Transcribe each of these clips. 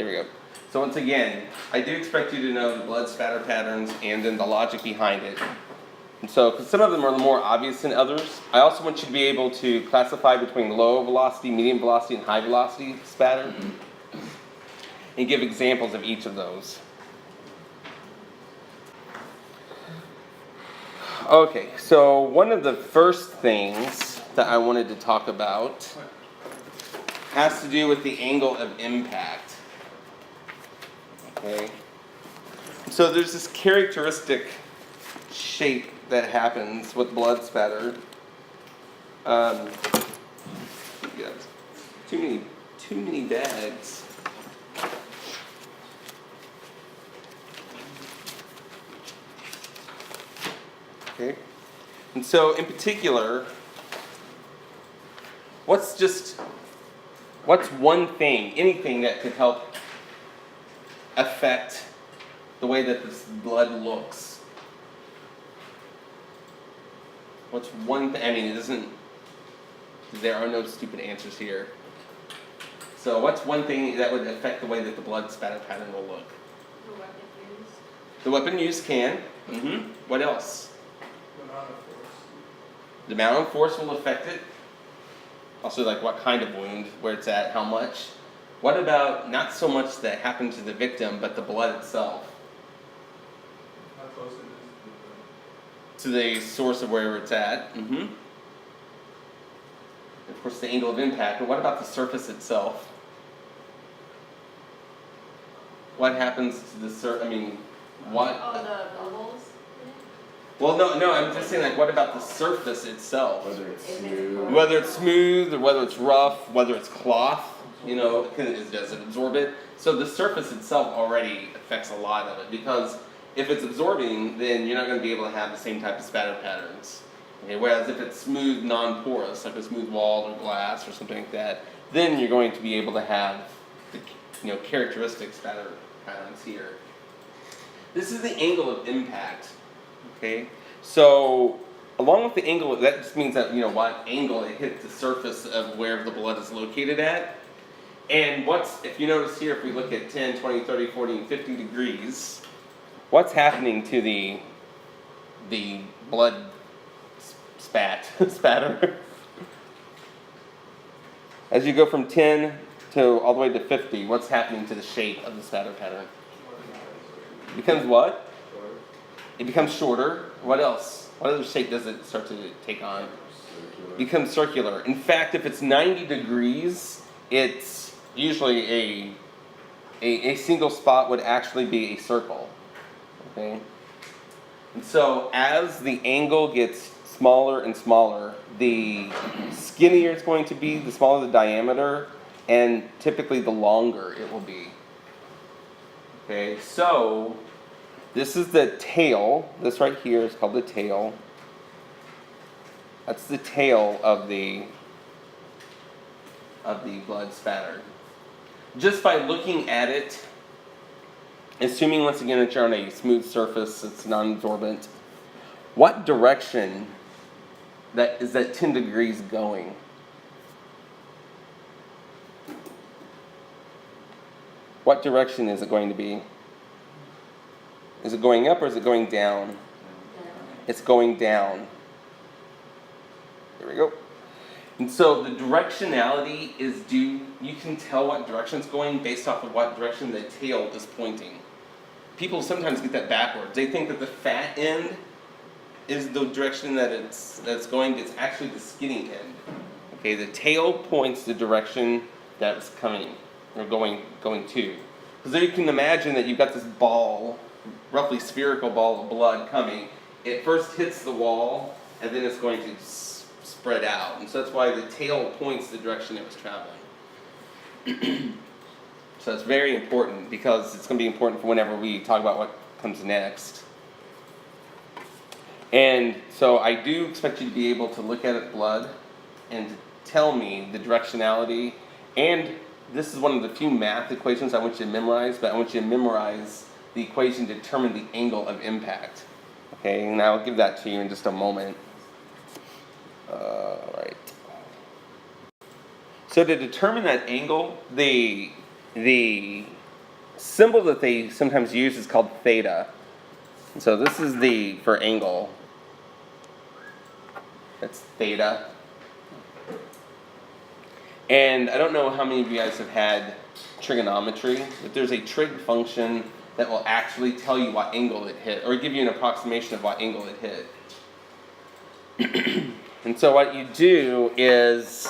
There we go. So once again, I do expect you to know the blood spatter patterns and then the logic behind it. And so, because some of them are more obvious than others, I also want you to be able to classify between low velocity, medium velocity, and high velocity spatter, and give examples of each of those. Okay, so one of the first things that I wanted to talk about has to do with the angle of impact. Okay, so there's this characteristic shape that happens with blood spatter. Yeah, too many bags. Okay, and so in particular, what's one thing, anything that could help affect the way that this blood looks? What's one thing? I mean, there are no stupid answers here. So what's one thing that would affect the way that the blood spatter pattern will look? The weapon used. The weapon used can. What else? The amount of force. The amount of force will affect it. Also, like what kind of wound, where it's at, how much. What about not so much that happened to the victim, but the blood itself? How close it is To the source of wherever it's at. Of course, the angle of impact. But what about the surface itself? What happens to the surface? I mean, what? Oh, the bubbles? Well, no. I'm just saying, like, what about the surface itself? Whether it's Smooth, or whether it's rough, whether it's cloth. You know, does it absorb it? So the surface itself already affects a lot of it, because if it's absorbing, then you're not going to be able to have the same type of spatter patterns. Okay, whereas if it's smooth, non-porous, like a smooth wall or glass or something like that, then you're going to be able to have the characteristic spatter patterns here. This is the angle of impact. Okay, so along with the angle, that just means that what angle it hit the surface of where the blood is located at. And if you notice here, if we look at 10, 20, 30, 40, and 50 degrees, what's happening to the blood spatter? As you go from 10 to all the way to 50, what's happening to the shape of the spatter pattern? It becomes what? It becomes shorter. What else? What other shape does it start to take on? It becomes circular. In fact, if it's 90 degrees, it's usually a single spot would actually be a circle. Okay? And so as the angle gets smaller and smaller, the skinnier it's going to be, the smaller the diameter, and typically the longer it will be. Okay, so this is the tail. This right here is called the tail. That's the tail of the blood spatter. Just by looking at it, assuming once again that you're on a smooth surface, it's non-absorbent, what direction is that 10 degrees going? What direction is it going to be? Is it going up or is it going down? It's going down. There we go. And so the directionality is you can tell what direction it's going based off of what direction the tail is pointing. People sometimes get that backwards. They think that the fat end is the direction that's going. It's actually the skinny end. Okay, the tail points the direction that it's coming or going to. Because there you can imagine that you've got this ball, roughly spherical ball of blood coming. It first hits the wall, and then it's going to spread out. And so that's why the tail points the direction it was traveling. So it's very important, because it's going to be important for whenever we talk about what comes next. And so I do expect you to be able to look at blood and tell me the directionality. And this is one of the few math equations I want you to memorize, but I want you to memorize the equation to determine the angle of impact. Okay, and I'll give that to you in just a moment. All right. So to determine that angle, the symbol that they sometimes use is called theta. So this is the for angle. That's theta. And I don't know how many of you guys have had trigonometry, but there's a trig function that will actually tell you what angle it hit, or give you an approximation of what angle it hit. And so what you do is,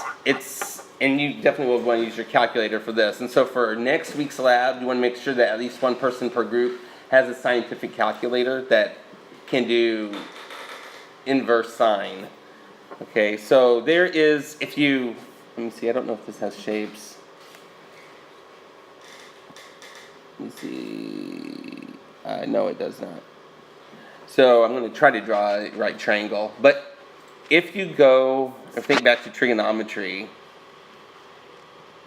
and you definitely will want to use your calculator for this. And so for next week's lab, you want to make sure that at least one person per group has a scientific calculator that can do inverse sine. Okay, so there is, let me see, I don't know if this has shapes. Let me see. No, it does not. So I'm going to try to draw a right triangle. But if you go, or think back to trigonometry,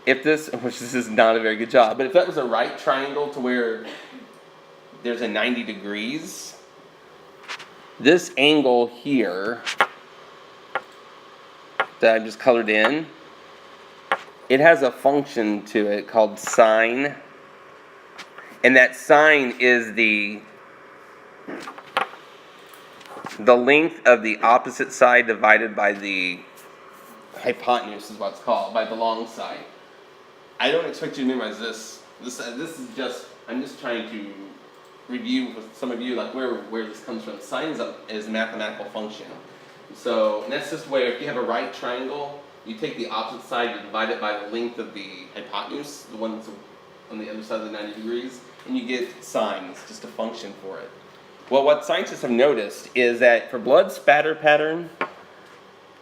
which this is not a very good job, but if that was a right triangle to where there's a 90 degrees, this angle here that I've just colored in, it has a function to it called sine. And that sine is the length of the opposite side divided by the hypotenuse is what it's called, by the long side. I don't expect you to memorize this. This is just, I'm just trying to review with some of you like where this comes from. Sine is a mathematical function. So, and that's just where if you have a right triangle, you take the opposite side, you divide it by the length of the hypotenuse, the one that's on the other side of the 90 degrees, and you get sine. It's just a function for it. Well, what scientists have noticed is that for blood spatter pattern,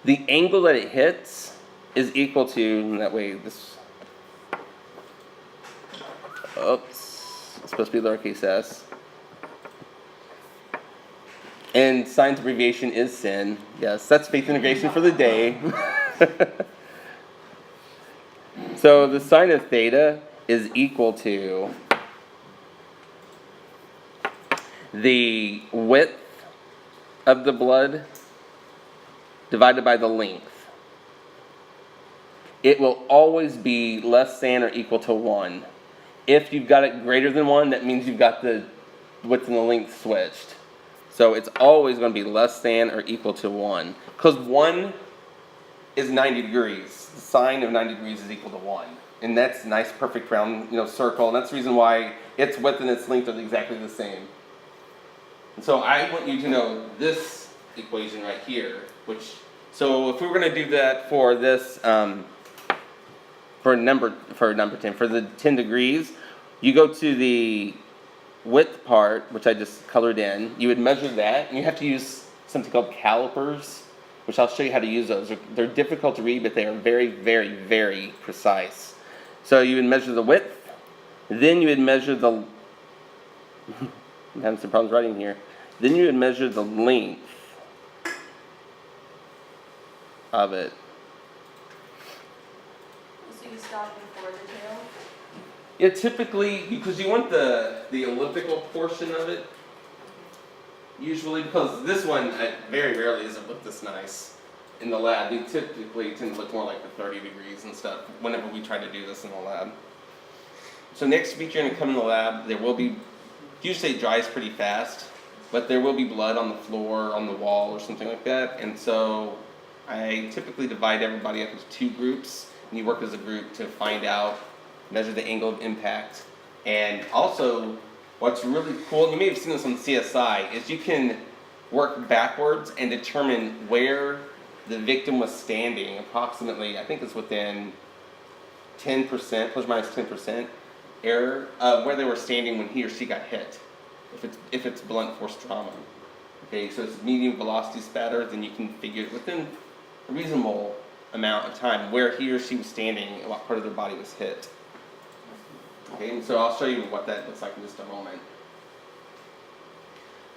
the angle that it hits is equal to, that way this, oops, it's supposed to be lowercase s. And sine's abbreviation is sin. Yes, that's faith integration for the day. So the sine of theta is equal to the width of the blood divided by the length. It will always be less than or equal to 1. If you've got it greater than 1, that means you've got the width and the length switched. So it's always going to be less than or equal to 1. Because 1 is 90 degrees. The sine of 90 degrees is equal to 1. And that's a nice, perfect round circle. And that's the reason why its width and its length are exactly the same. And so I want you to know this equation right here. So if we were going to do that for this, for number 10, for the 10 degrees, you go to the width part, which I just colored in, you would measure that, and you have to use something called calipers, which I'll show you how to use those. They're difficult to read, but they are very, very, very precise. So you would measure the width, then you would measure the, I'm having some problems writing here, then you would measure the length of it. So you stop before the tail? Yeah, typically, because you want the elliptical portion of it, usually, because this one very rarely doesn't look this nice in the lab. They typically tend to look more like the 30 degrees and stuff whenever we try to do this in the lab. So next week you're going to come in the lab, there will be, usually it dries pretty fast, but there will be blood on the floor, on the wall, or something like that. And so I typically divide everybody up into 2 groups, and you work as a group to find out, measure the angle of impact. And also, what's really cool, and you may have seen this on CSI, is you can work backwards and determine where the victim was standing, approximately, I think it's within 10%, plus or minus 10% error, of where they were standing when he or she got hit, if it's blunt force trauma. Okay, so it's medium velocity spatter, then you can figure it within a reasonable amount of time where he or she was standing and what part of their body was hit. Okay, and so I'll show you what that looks like in just a moment.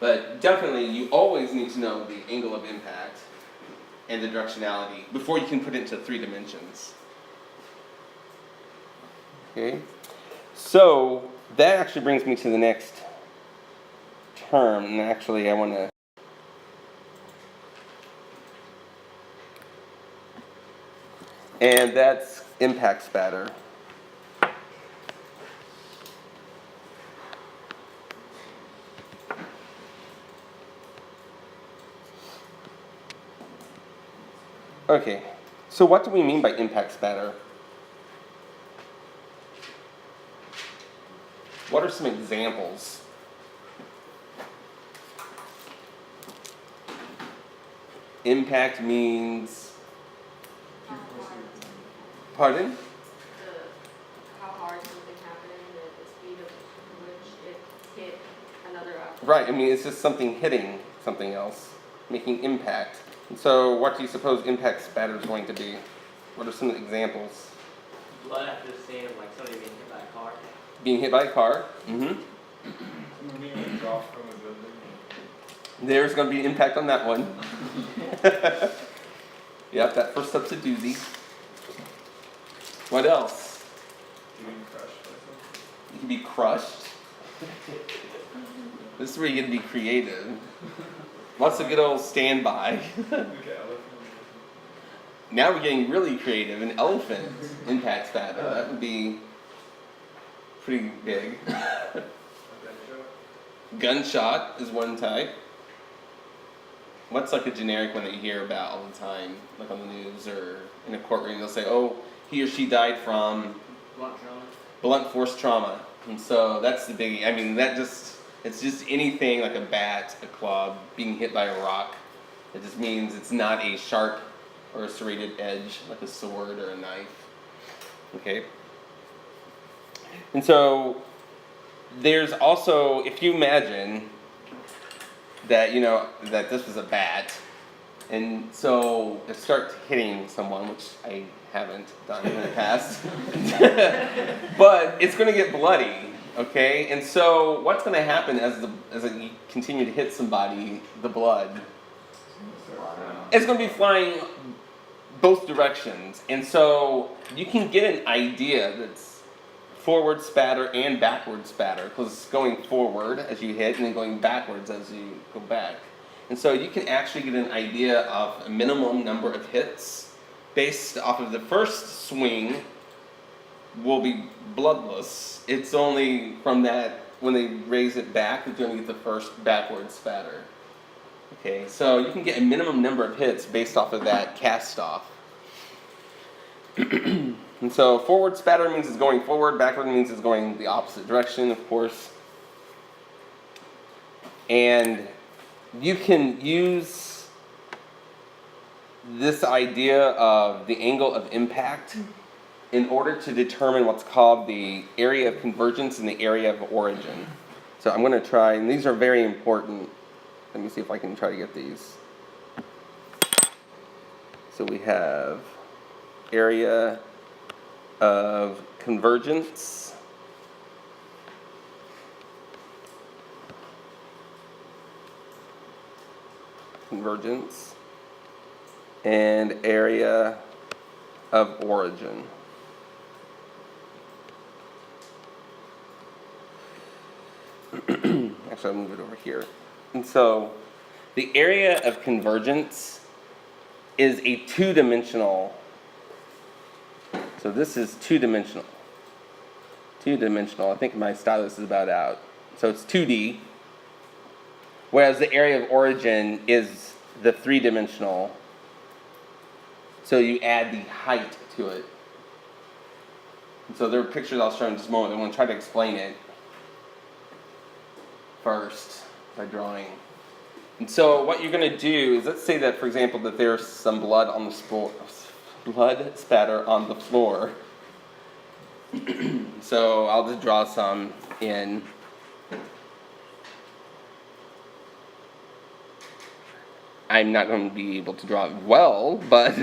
But definitely, you always need to know the angle of impact and the directionality before you can put it into 3 dimensions. Okay, so that actually brings me to the next term, and actually I want to and that's impact spatter. Okay, so what do we mean by impact spatter? What are some examples? Impact means, How hard, pardon? how hard something happened, the speed of which it hit another object. Right, I mean, it's just something hitting something else, making impact. And so, what do you suppose impact spatter is going to be? What are some examples? Blood after the scene of like somebody being hit by a car. Being hit by a car. Mm-hmm. Someone being dropped from a building. There's going to be impact on that one. Yep, that first step's a doozy. What else? Getting crushed by something. You can be crushed. This is where you get to be creative. What's a good old standby? Okay, elephant. Now we're getting really creative. An elephant impact spatter. That would be pretty big. A gunshot. Gunshot is one type. What's like a generic one that you hear about all the time, like on the news or in a courtroom? They'll say, "Oh, he or she died from Blunt trauma. blunt force trauma," and so that's the biggie. I mean, it's just anything like a bat, a club, being hit by a rock. It just means it's not a sharp or a serrated edge like a sword or a knife. Okay. And so there's also, if you imagine that that this was a bat, and so it starts hitting someone, which I haven't done in the past, but it's going to get bloody, okay? And so what's going to happen as you continue to hit somebody, the blood, it's going to be flying both directions, and so you can get an idea that's forward spatter and backward spatter, because it's going forward as you hit and then going backwards as you go back. And so you can actually get an idea of a minimum number of hits based off of the first swing will be bloodless. It's only from that, when they raise it back, that you're going to get the first backward spatter. Okay, so you can get a minimum number of hits based off of that cast off. And so forward spatter means it's going forward, backward means it's going the opposite direction, of course. And you can use this idea of the angle of impact in order to determine what's called the area of convergence and the area of origin. So I'm going to try, and these are very important. Let me see if I can try to get these. So we have area of convergence, and area of origin. Actually, I'll move it over here. And so the area of convergence is a two-dimensional. So this is two-dimensional. Two-dimensional. I think my stylus is about out. So it's 2D. Whereas the area of origin is the three-dimensional. So you add the height to it. And so there are pictures I'll show in just a moment. I'm going to try to explain it first by drawing. And so what you're going to do is, let's say that, for example, that there's some blood on the blood spatter on the floor. So I'll just draw some in. I'm not going to be able to draw it well, but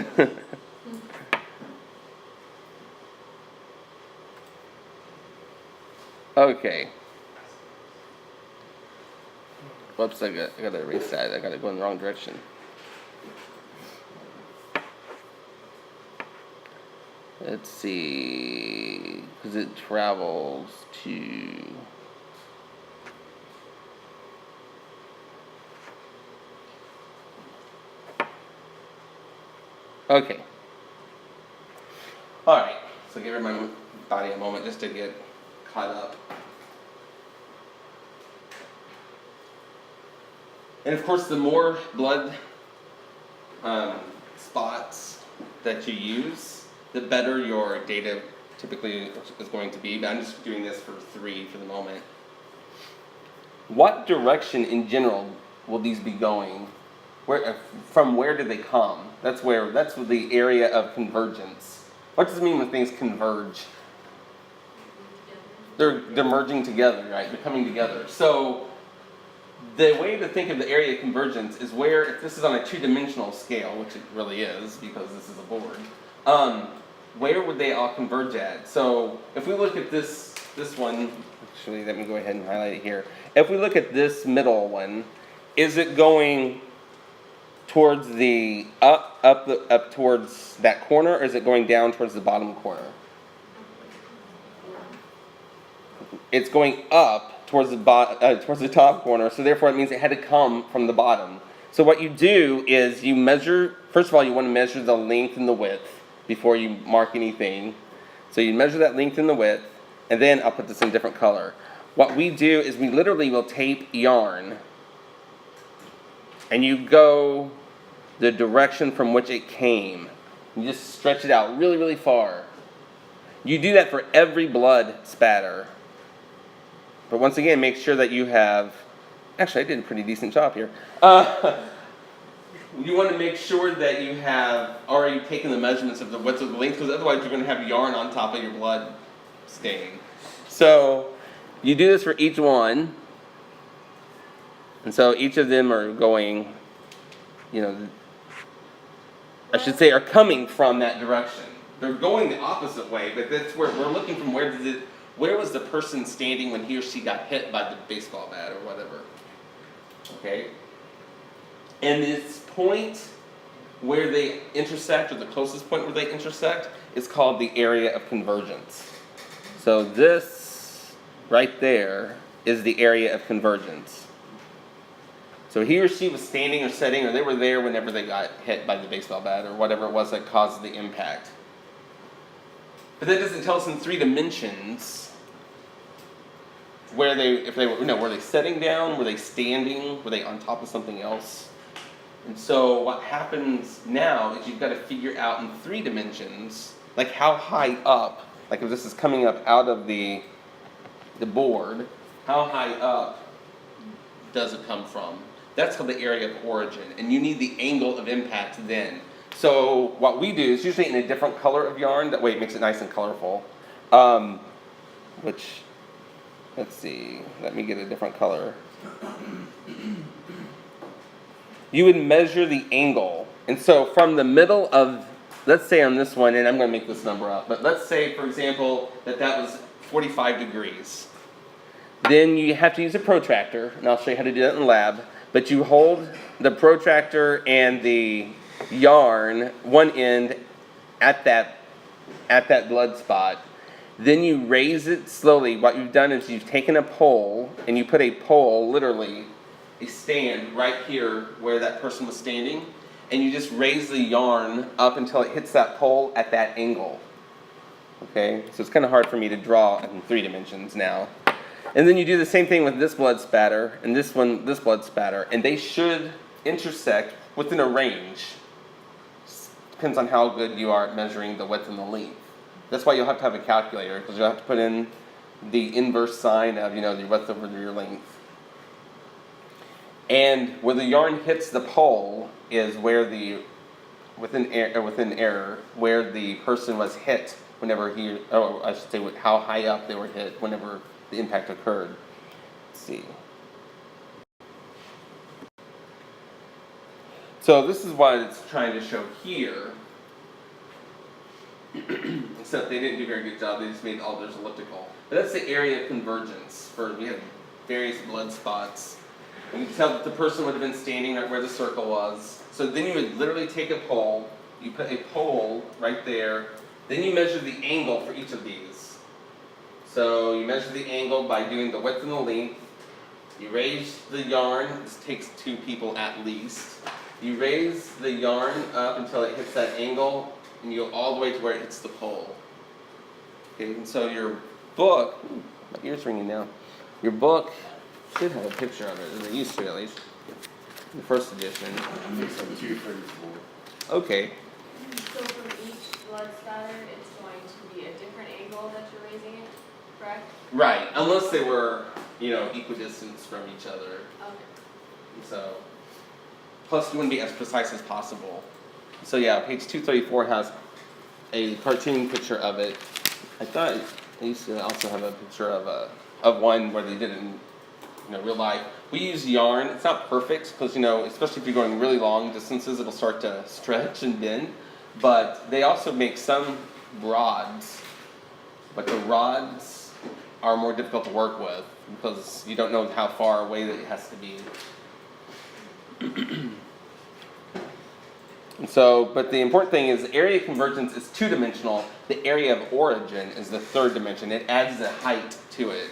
okay. Whoops, I got to erase that. I got to go in the wrong direction. Let's see, because it travels to. Okay. All right. So give my body a moment just to get caught up. And of course, the more blood spots that you use, the better your data typically is going to be. But I'm just doing this for 3 for the moment. What direction in general will these be going? From where do they come? That's the area of convergence. What does it mean when things converge? They're merging together, right? They're coming together. So the way to think of the area of convergence is where, if this is on a 2-dimensional scale, which it really is because this is a board, where would they all converge at? So if we look at this one, actually let me go ahead and highlight it here. If we look at this middle one, is it going towards the up towards that corner, or is it going down towards the bottom corner? It's going up towards the top corner, so therefore it means it had to come from the bottom. So what you do is you measure, first of all you want to measure the length and the width before you mark anything. So you measure that length and the width, and then I'll put this in a different color. What we do is we literally will tape yarn, and you go the direction from which it came. You just stretch it out really, really far. You do that for every blood spatter. But once again, make sure that you have, actually I did a pretty decent job here. You want to make sure that you have already taken the measurements of the width of the length, because otherwise you're going to have yarn on top of your blood stain. So you do this for each one. And so each of them are going, I should say are coming from that direction. They're going the opposite way, but that's where we're looking from where was the person standing when he or she got hit by the baseball bat or whatever. Okay? And this point where they intersect, or the closest point where they intersect, is called the area of convergence. So this right there is the area of convergence. So he or she was standing or sitting, or they were there whenever they got hit by the baseball bat or whatever it was that caused the impact. But that doesn't tell us in 3 dimensions were they sitting down, were they standing, were they on top of something else? And so what happens now is you've got to figure out in 3 dimensions, like how high up, like if this is coming up out of the board, how high up does it come from? That's called the area of origin, and you need the angle of impact then. So what we do is usually in a different color of yarn, that way it makes it nice and colorful. Which, let's see, let me get a different color. You would measure the angle. And so from the middle of, let's say on this one, and I'm going to make this number up, but let's say, for example, that was 45 degrees. Then you have to use a protractor, and I'll show you how to do that in the lab. But you hold the protractor and the yarn, one end, at that blood spot. Then you raise it slowly. What you've done is you've taken a pole, and you put a pole, literally, a stand right here where that person was standing, and you just raise the yarn up until it hits that pole at that angle. Okay? So it's kind of hard for me to draw in 3 dimensions now. And then you do the same thing with this blood spatter and this blood spatter, and they should intersect within a range. Depends on how good you are at measuring the width and the length. That's why you'll have to have a calculator, because you'll have to put in the inverse sign of your width over your length. And where the yarn hits the pole is where within error, where the person was hit whenever I should say how high up they were hit whenever the impact occurred. Let's see. So this is what it's trying to show here. Except they didn't do a very good job. They just made all theirs elliptical. But that's the area of convergence. We have various blood spots. And you can tell that the person would have been standing right where the circle was. So then you would literally take a pole. You put a pole right there. Then you measure the angle for each of these. So you measure the angle by doing the width and the length. You raise the yarn. This takes 2 people at least. You raise the yarn up until it hits that angle, and you go all the way to where it hits the pole. Okay, and so your book, my ear's ringing now. Your book should have a picture of it, or they used to at least. The first edition. It's like 234. Okay. So for blood spatter, it's going to be a different angle that you're raising it, correct? Right, unless they were, equidistant from each other. Okay. So, plus you want to be as precise as possible. So yeah, page 234 has a cartoon picture of it. I thought I used to also have a picture of one where they did it in real life. We use yarn. It's not perfect because especially if you're going really long distances, it'll start to stretch and bend. But they also make some rods, but the rods are more difficult to work with because you don't know how far away that it has to be. And so, but the important thing is the area of convergence is two-dimensional. The area of origin is the third dimension. It adds the height to it.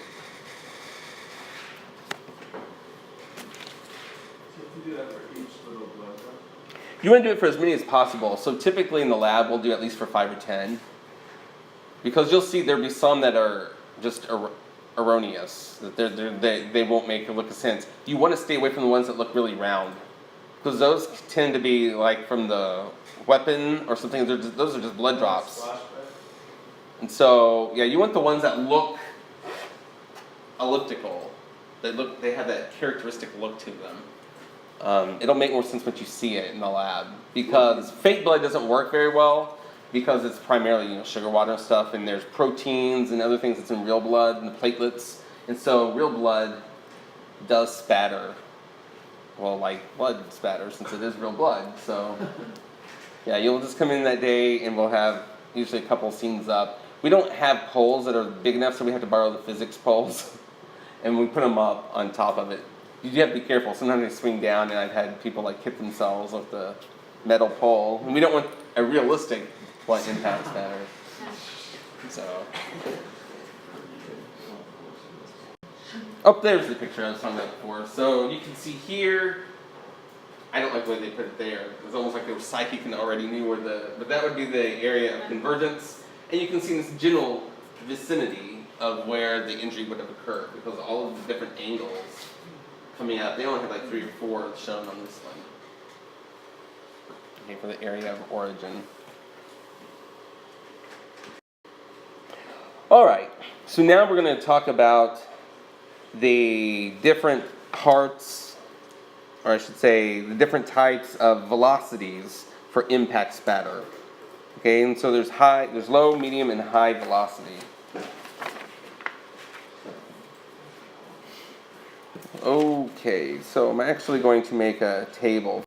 So if you do that for each little blood drop? You want to do it for as many as possible. So typically in the lab, we'll do at least for 5 or 10. Because you'll see there'll be some that are just erroneous. That they won't make it look a sense. You want to stay away from the ones that look really round. Because those tend to be like from the weapon or something. Those are just blood drops. Splashback? And so, yeah, you want the ones that look elliptical. They have that characteristic look to them. It'll make more sense once you see it in the lab. Because fake blood doesn't work very well because it's primarily sugar water and stuff, and there's proteins and other things that's in real blood and the platelets. And so real blood does spatter. Well, like blood spatter, since it is real blood. So, yeah, you'll just come in that day and we'll have usually a couple scenes up. We don't have poles that are big enough, so we have to borrow the physics poles. And we put them up on top of it. You do have to be careful. Sometimes they swing down, and I've had people hit themselves with the metal pole. And we don't want a realistic blunt impact spatter. So. Oh, there's the picture I was talking about before. So you can see here, I don't like the way they put it there. It's almost like they were psychic and already knew but that would be the area of convergence. And you can see this general vicinity of where the injury would have occurred because all of the different angles coming out, they only have 3 or 4 shown on this one. Okay, for the area of origin. All right, so now we're going to talk about the different parts, or I should say, the different types of velocities for impact spatter. Okay, and so there's low, medium, and high velocity. Okay, so I'm actually going to make a table.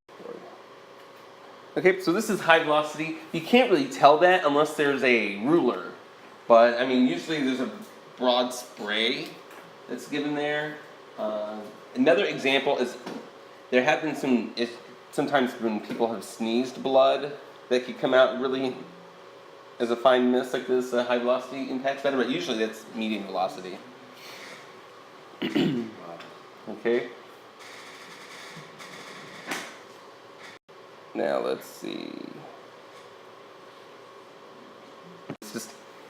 Okay, so this is high velocity. You can't really tell that unless there's a ruler. But, usually there's a broad spray that's given there. Another example is there have been sometimes when people have sneezed blood that could come out really as a fine mist like this, high velocity impact spatter, but usually that's medium velocity. Okay. Now let's see.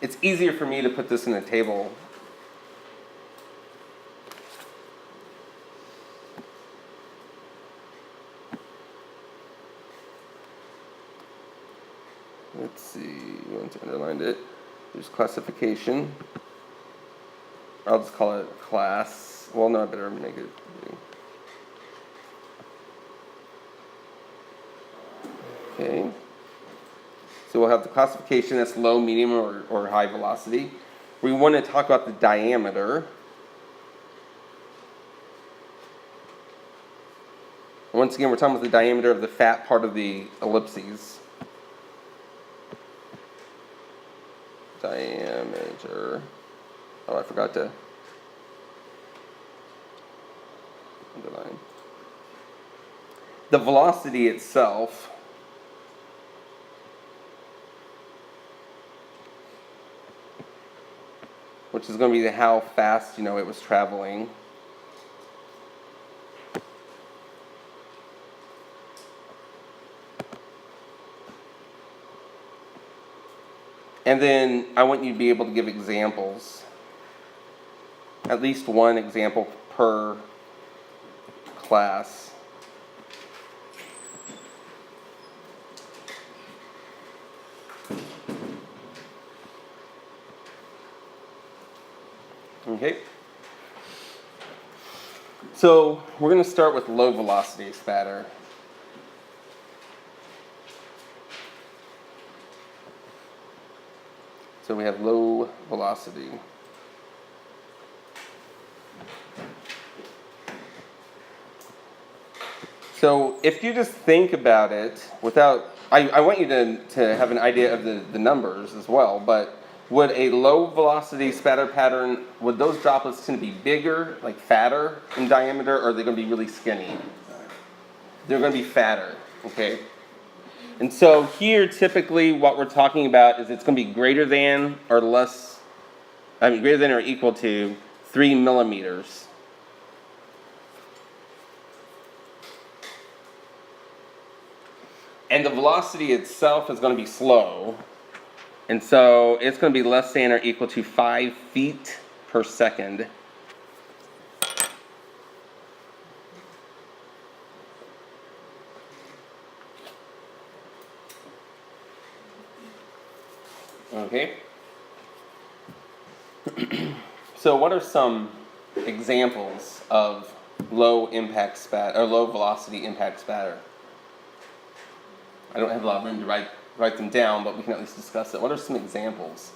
It's easier for me to put this in a table. Let's see, once I underlined it, there's classification. I'll just call it class. Well, no, I better make it. Okay. So we'll have the classification that's low, medium, or high velocity. We want to talk about the diameter. Once again, we're talking about the diameter of the fat part of the ellipses. Diameter. Oh, I forgot to underline. The velocity itself which is going to be how fast, it was traveling. And then I want you to be able to give examples. At least one example per class. Okay. So we're going to start with low velocity spatter. So we have low velocity. So if you just think about it without, I want you to have an idea of the numbers as well, but would a low velocity spatter pattern, would those droplets tend to be bigger, like fatter in diameter, or are they going to be really skinny? They're going to be fatter, okay? And so here typically what we're talking about is it's going to be greater than or less, greater than or equal to 3 millimeters. And the velocity itself is going to be slow. And so it's going to be less than or equal to 5 feet per second. Okay. So what are some examples of low impact spatter or low velocity impact spatter? I don't have a lot of room to write them down, but we can at least discuss it. What are some examples?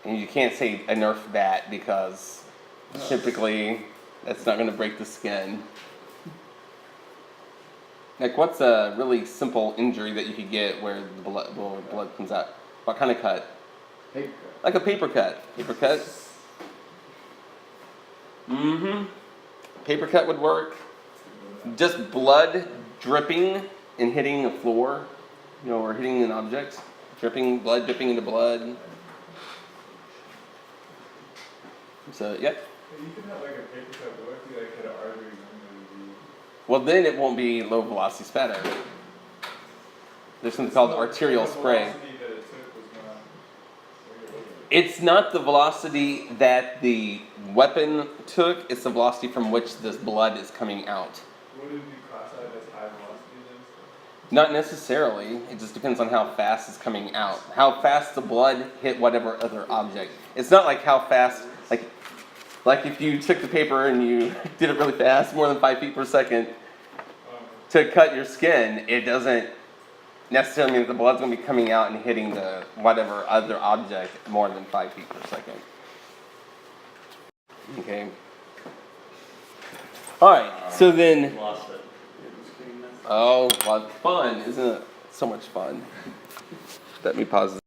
And you can't say a Nerf bat because typically that's not going to break the skin. Like, what's a really simple injury that you could get where the blood comes out? What kind of cut? Paper Like a paper cut. Paper cut? Mm-hmm. Paper cut would work. Just blood dripping and hitting the floor, or hitting an object. Dripping, blood dripping into blood. So, yeah. You can have like a paper cut, but what if you like hit an artery? Well, then it won't be low velocity spatter. There's something called arterial spray. It's not the velocity that the weapon took, it's the velocity from which this blood is coming out. Would it be classified as high velocity then? Not necessarily. It just depends on how fast it's coming out. How fast the blood hit whatever other object. It's not like how fast, like if you took the paper and you did it really fast, more than 5 feet per second, to cut your skin, it doesn't necessarily mean that the blood's going to be coming out and hitting the whatever other object more than 5 feet per second. Okay. All right. So then. Lost it. Oh, well, fun, isn't it? So much fun. Let me pause.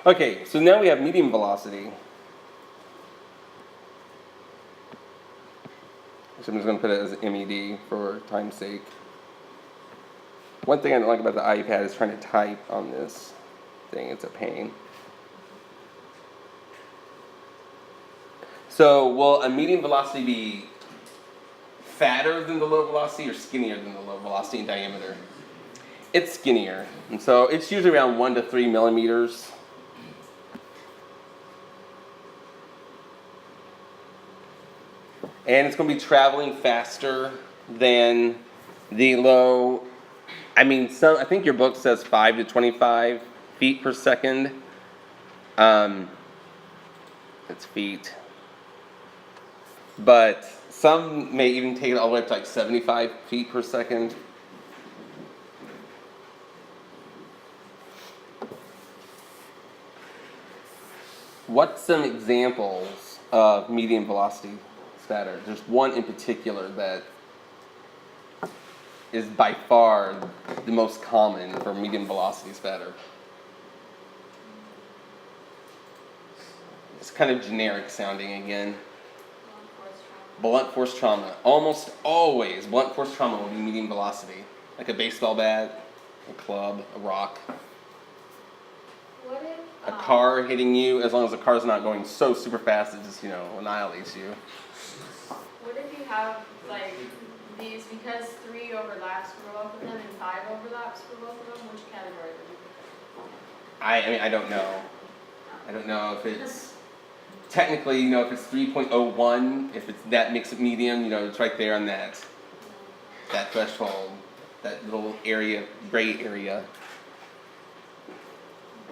Okay. So now we have medium velocity. So I'm just going to put it as MED for time's sake. One thing I don't like about the iPad is trying to type on this thing. It's a pain. So will a medium velocity be fatter than the low velocity or skinnier than the low velocity in diameter? It's skinnier. And so it's usually around 1 to 3 millimeters. And it's going to be traveling faster than the low. I think your book says 5 to 25 feet per second. It's feet. But some may even take it all the way up to like 75 feet per second. What's some examples of medium velocity spatter? There's one in particular that is by far the most common for medium velocity spatter. It's kind of generic sounding again. Blunt force trauma. Almost always blunt force trauma will be medium velocity. Like a baseball bat, a club, a rock. What if A car hitting you, as long as the car's not going so super fast it just, annihilates you. What if you have these, because 3 overlaps for both of them and 5 overlaps for both of them? Which category would you put them? I don't know. I don't know if it's technically, if it's 3.01, if that makes it medium, it's right there on that threshold, that little area, gray area.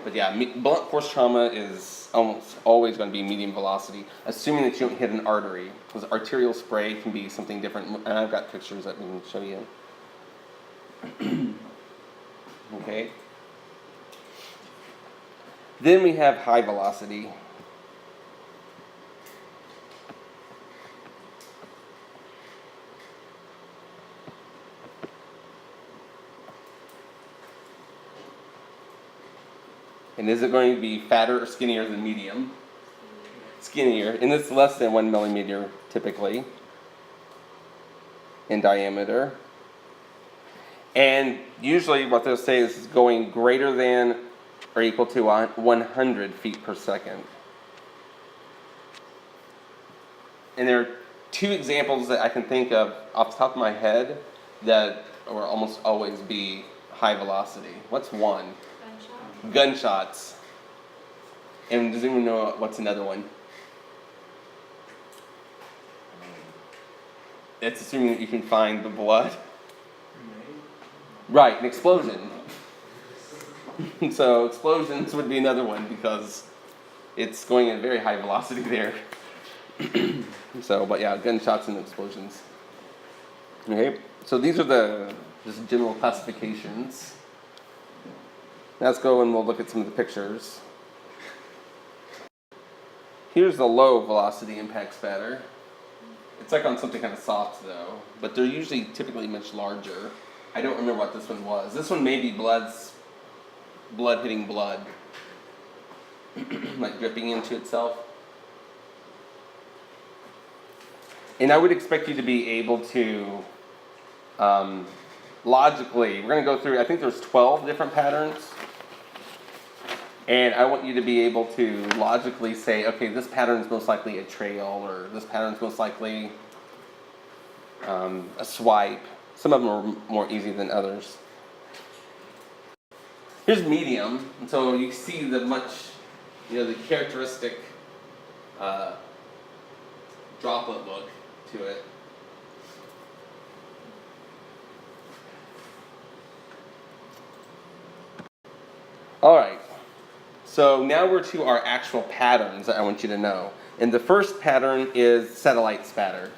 But yeah, blunt force trauma is almost always going to be medium velocity, assuming that you don't hit an artery, because arterial spray can be something different. And I've got pictures that we can show you. Okay. Then we have high velocity. And is it going to be fatter or skinnier than medium? Skinnier, and it's less than 1 millimeter typically in diameter. And usually what they'll say is going greater than or equal to 100 feet per second. And there are two examples that I can think of off the top of my head that will almost always be high velocity. What's one? Gunshot. Gunshots. And does anyone know what's another one? It's assuming that you can find the blood. Right, an explosion. So explosions would be another one because it's going at very high velocity there. So, but yeah, gunshots and explosions. Okay, so these are the just general classifications. Let's go and we'll look at some of the pictures. Here's the low velocity impact spatter. It's like on something kind of soft though, but they're usually typically much larger. I don't remember what this one was. This one may be blood hitting blood, like dripping into itself. And I would expect you to be able to logically, we're going to go through, I think there's 12 different patterns. And I want you to be able to logically say, okay, this pattern is most likely a trail, or this pattern is most likely a swipe. Some of them are more easy than others. Here's medium, and so you see the the characteristic droplet look to it. All right. So now we're to our actual patterns that I want you to know. And the first pattern is satellite spatter.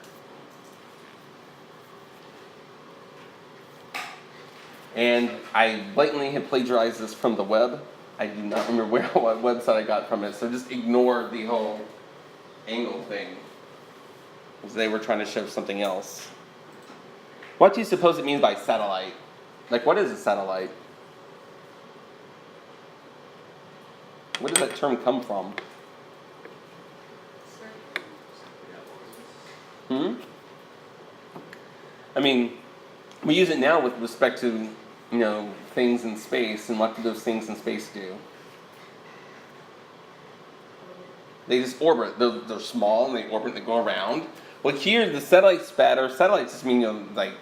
And I blatantly have plagiarized this from the web. I do not remember what website I got from it, so just ignore the whole angle thing, because they were trying to show something else. What do you suppose it means by satellite? Like, what is a satellite? Where does that term come from? I mean, we use it now with respect to, things in space, and what do those things in space do? They just orbit. They're small, and they orbit, and they go around. Well, here, the satellite spatter, satellites just mean, like,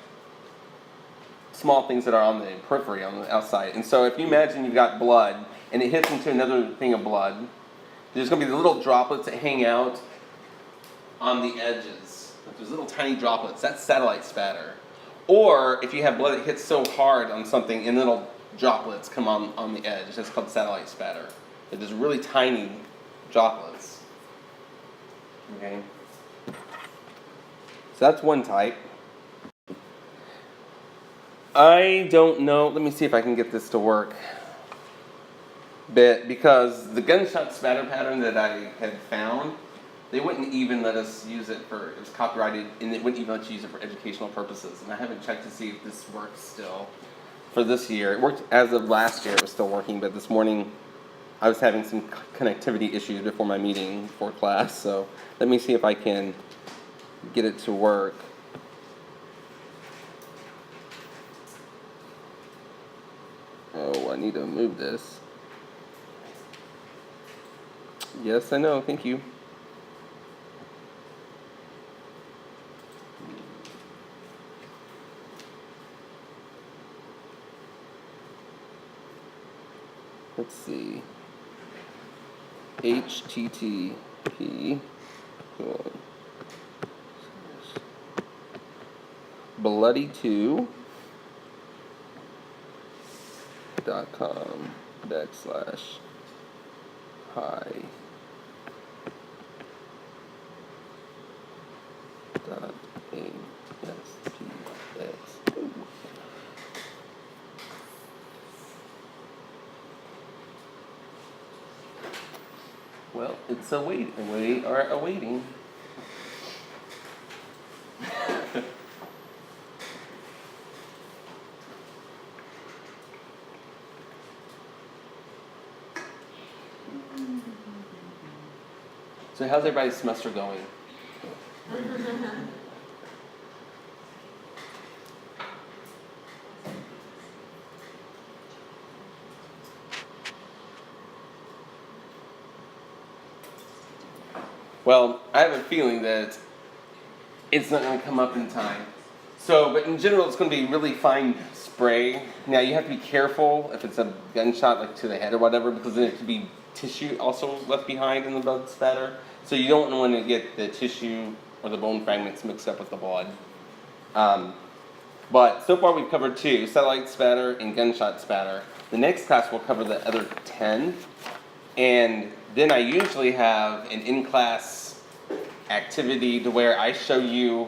small things that are on the periphery, on the outside. And so if you imagine you've got blood, and it hits into another thing of blood, there's going to be the little droplets that hang out on the edges. There's little tiny droplets. That's satellite spatter. Or if you have blood that hits so hard on something and little droplets come on the edge, that's called satellite spatter. There's really tiny droplets. Okay? So that's one type. I don't know. Let me see if I can get this to work. Because the gunshot spatter pattern that I had found, they wouldn't even let us use it it was copyrighted, and they wouldn't even let you use it for educational purposes. And I haven't checked to see if this works still for this year. It worked as of last year, it was still working, but this morning I was having some connectivity issues before my meeting for class, so let me see if I can get it to work. Oh, I need to move this. Yes, I know, thank you. Let's see. HTTP bloody2.com/. pi dot ASPX. Well, it's we are awaiting. So how's everybody's semester going? Well, I have a feeling that it's not going to come up in time. So, but in general, it's going to be really fine spray. Now, you have to be careful if it's a gunshot, like to the head or whatever, because then it could be tissue also left behind in the blood spatter. So you don't want to get the tissue or the bone fragments mixed up with the blood. But so far we've covered 2, satellite spatter and gunshot spatter. The next class will cover the other 10. And then I usually have an in-class activity to where I show you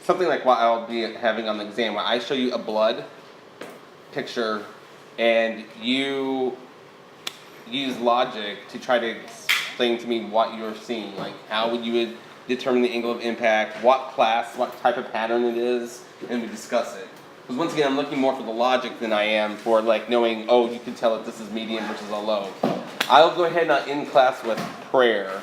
something like what I'll be having on the exam, where I show you a blood picture and you use logic to try to explain to me what you're seeing. Like how would you determine the angle of impact, what class, what type of pattern it is, and we discuss it. Because once again, I'm looking more for the logic than I am for like knowing, oh, you can tell if this is medium versus a low. I'll go ahead and end class with prayer.